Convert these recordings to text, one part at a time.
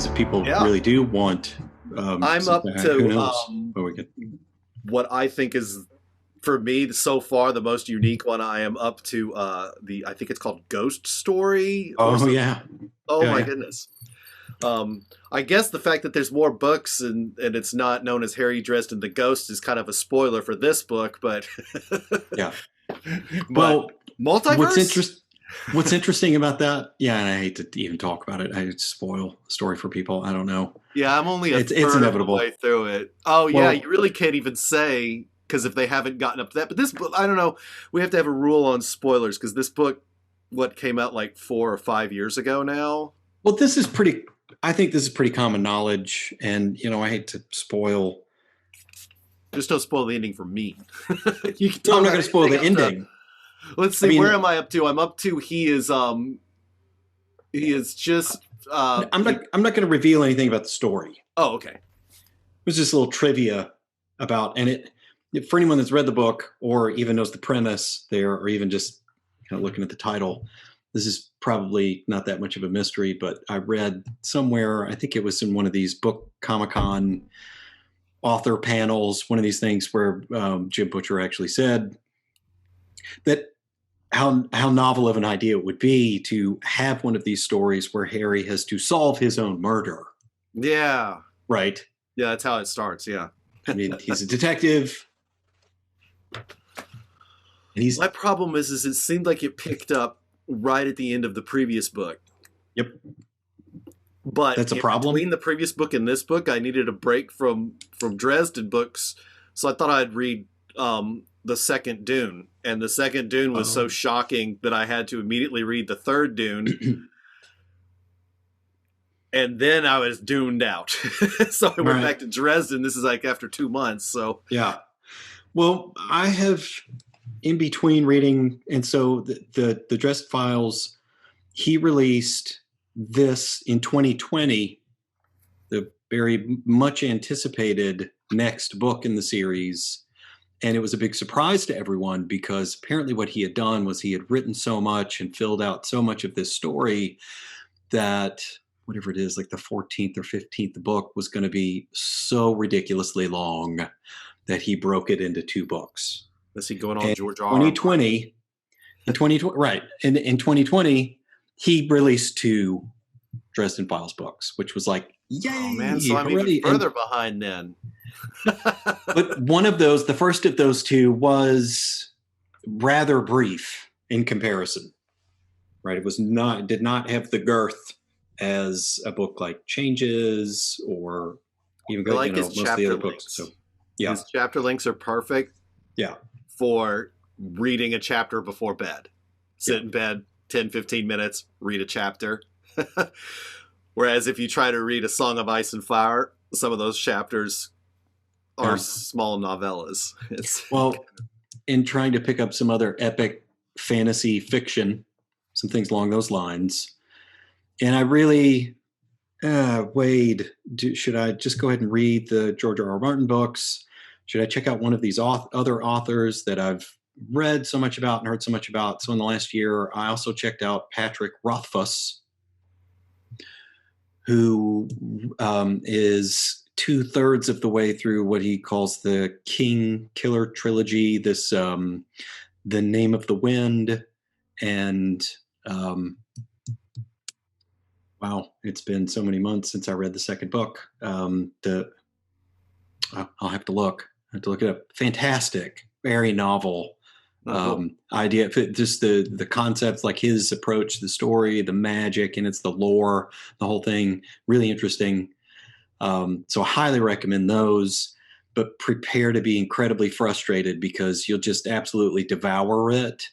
because if people really do want, I'm up who knows? to What we could, what I think is, for me so far, the most unique one. I am up to I think it's called Ghost Story or oh something. yeah, Oh yeah, my yeah, goodness. I guess the fact that there's more books and it's not known as Harry Dresden the Ghost is kind of a spoiler for this book, but yeah. but Well, what's multiverse? interest what's interesting about that? Yeah, and I hate to even talk about it. I hate to spoil the story for people. I don't know. Yeah, I'm only a It's third of the inevitable. way through it. Oh yeah, Well, you really can't even say because if they haven't gotten up to that. But this book, I don't know. We have to have a rule on spoilers because this book, what came out like 4 or 5 years ago now. well, this is pretty. I think this is pretty common knowledge, and I hate to spoil. Just don't spoil the ending for me. You can No, talk I'm not about going to spoil anything the up to. ending. Let's I see, where mean, am I up to? I'm up to he is just I'm not going to reveal anything about the story. oh, okay. It was just a little trivia about, and it for anyone that's read the book or even knows the premise there, or even just kind of looking at the title. This is probably not that much of a mystery, but I read somewhere, I think it was in one of these book Comic-Con author panels, one of these things where Jim Butcher actually said that how novel of an idea it would be to have one of these stories where Harry has to solve his own murder, Yeah. right? Yeah, that's how it starts, yeah. I mean, he's a detective, and he's My problem is it seemed like it picked up right at the end of the previous book. yep, But that's a in problem. between the previous book and this book, I needed a break from Dresden books, so I thought I'd read the second Dune, and the second Dune was so Oh. shocking that I had to immediately read the third Dune, and then I was duned out. So I went Right. back to Dresden. This is like after 2 months. So Yeah. Well, I have in between reading, and so the Dresden Files, he released this in 2020, the very much anticipated next book in the series. And it was a big surprise to everyone because apparently what he had done was he had written so much and filled out so much of this story that whatever it is, like the 14th or 15th book was going to be so ridiculously long that he broke it into 2 books. is he going on And George R. R. Martin? 2020, right. And in 2020, he released 2 Dresden Files books, which was like, yay, Oh man, so I'm hooray. even further behind then. But one of those, the first of those 2 was rather brief in comparison, right? It did not have the girth as a book like Changes or even I like his most of the chapter other books. links. So yeah, His chapter links are perfect yeah, for reading a chapter before bed. Sit yeah. in bed, 10, 15 minutes, read a chapter. Whereas if you try to read A Song of Ice and Fire, some of those chapters are Yeah. small novellas. Well, in trying to pick up some other epic fantasy fiction, some things along those lines. And I really, Wade, should I just go ahead and read the George R. R. Martin books? Should I check out one of these other authors that I've read so much about and heard so much about? So in the last year, I also checked out Patrick Rothfuss, who is 2/3 of the way through what he calls the King Killer trilogy. This, The Name of the Wind, and wow, it's been so many months since I read the second book. I'll have to look. I have to look it up. Fantastic, very novel idea. Just the concepts, like his approach to the story, the magic, and it's the lore, the whole thing, really interesting. So I highly recommend those, but prepare to be incredibly frustrated because you'll just absolutely devour it.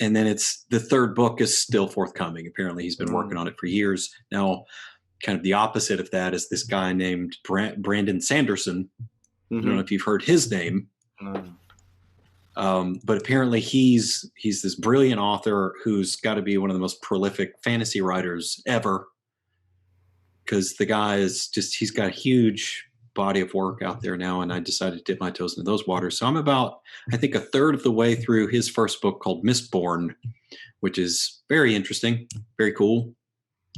And then the third book is still forthcoming. Apparently he's been working on it for years. Now, kind of the opposite of that is this guy named Brandon Sanderson. I don't know if you've heard his name. But apparently he's this brilliant author who's got to be one of the most prolific fantasy writers ever. Because the guy he's got a huge body of work out there now, and I decided to dip my toes into those waters. So I'm about, I think, 1/3 of the way through his first book called Mistborn, which is very interesting, very cool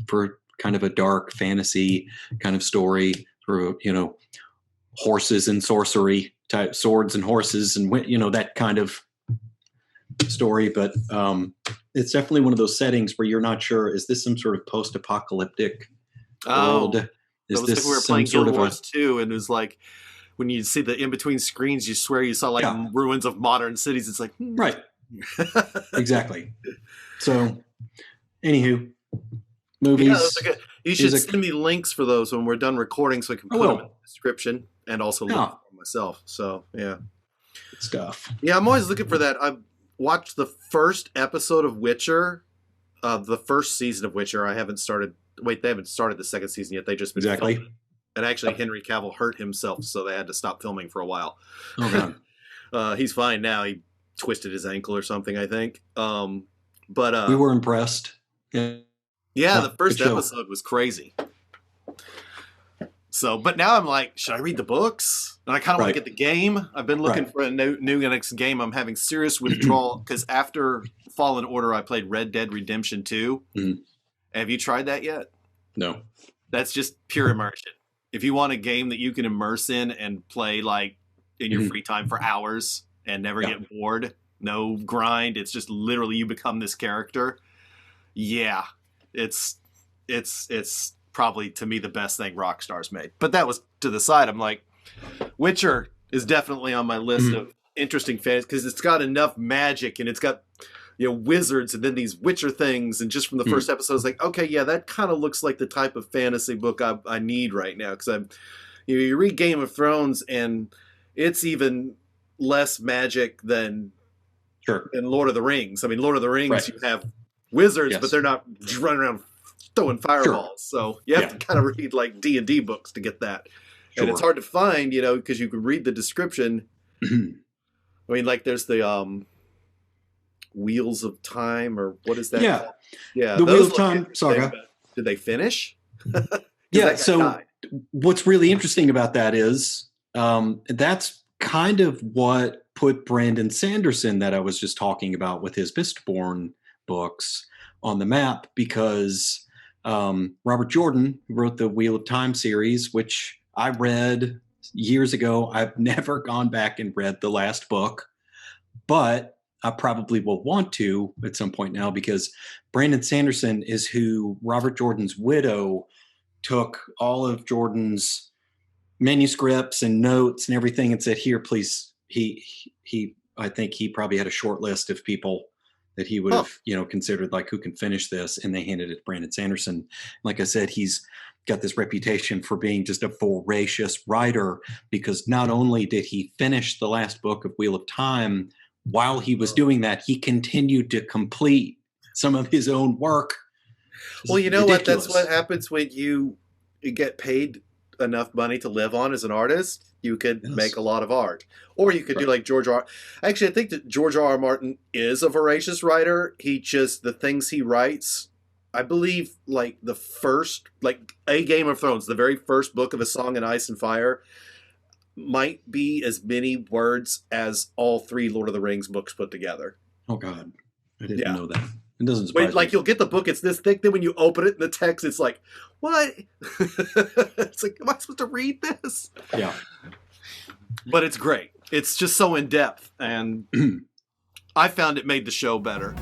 for kind of a dark fantasy kind of story through, horses and sorcery type, swords and horses and, that kind of story. But it's definitely one of those settings where you're not sure, is this some sort of post-apocalyptic world? Is was this like we were some playing sort Guild of Wars 2, and it was like when you see the in between screens, you swear you saw like ruins of modern cities. It's like right, exactly. So, anywho, movies. Yeah, you should send me links for those when we're done recording, so I can put them in the description and also look for myself. So yeah, good stuff. Yeah, I'm always looking for that. I watched the first episode of Witcher, the first season of Witcher. I haven't started. Wait, they haven't started the second season yet. They just been filming. And actually, Henry Cavill hurt himself, so they had to stop filming for a while. Oh god, he's fine now. He twisted his ankle or something, I think. But we were impressed. Yeah, the first episode was crazy. So, but now I'm like, should I read the books? And I kind of want to get the game. I've been looking for a new next game. I'm having serious withdrawal because after Fallen Order, I played Red Dead Redemption 2. Mm. Have you tried that yet? No. That's just pure immersion. If you want a game that you can immerse in and play like in your free time for hours and never get bored, no grind, it's just literally you become this character. Yeah, it's probably to me the best thing Rockstar's made. But that was to the side. I'm like, Witcher is definitely on my list of interesting fantasy because it's got enough magic and it's got wizards and then these Witcher things, and just from the first episode, it's like, okay, yeah, that kind of looks like the type of fantasy book I need right now, because you read Game of Thrones and it's even less magic than Lord of the Rings. I mean, Lord of the Rings, you have wizards, but they're not running around throwing fireballs. So you have to kind of read like D&D books to get that. And it's hard to find, because you can read the description. I mean, like there's the Wheels of Time, or what is that? Yeah, the Wheels of Time saga. Did they finish? Yeah. So what's really interesting about that is that's kind of what put Brandon Sanderson, that I was just talking about with his Mistborn books, on the map, because Robert Jordan, who wrote the Wheel of Time series, which I read years ago. I've never gone back and read the last book, but I probably will want to at some point now, because Brandon Sanderson is who Robert Jordan's widow took all of Jordan's manuscripts and notes and everything and said, here, please. I think he probably had a short list of people that he would have, considered like, who can finish this. And they handed it to Brandon Sanderson. Like I said, he's got this reputation for being just a voracious writer, because not only did he finish the last book of Wheel of Time, while he was doing that, he continued to complete some of his own work. Well, you know what? That's what happens when you get paid enough money to live on as an artist. You could make a lot of art. Or you could do like George R. Actually, I think that George R. Martin is a voracious writer. The things he writes, I believe, like the first, like A Game of Thrones, the very first book of A Song in Ice and Fire, might be as many words as all 3 Lord of the Rings books put together. Oh God, I didn't know that. It doesn't surprise me. Like you'll get the book, it's this thick. Then when you open it in the text, it's like, what? It's like, am I supposed to read this? Yeah. But it's great. It's just so in depth, and I found it made the show better.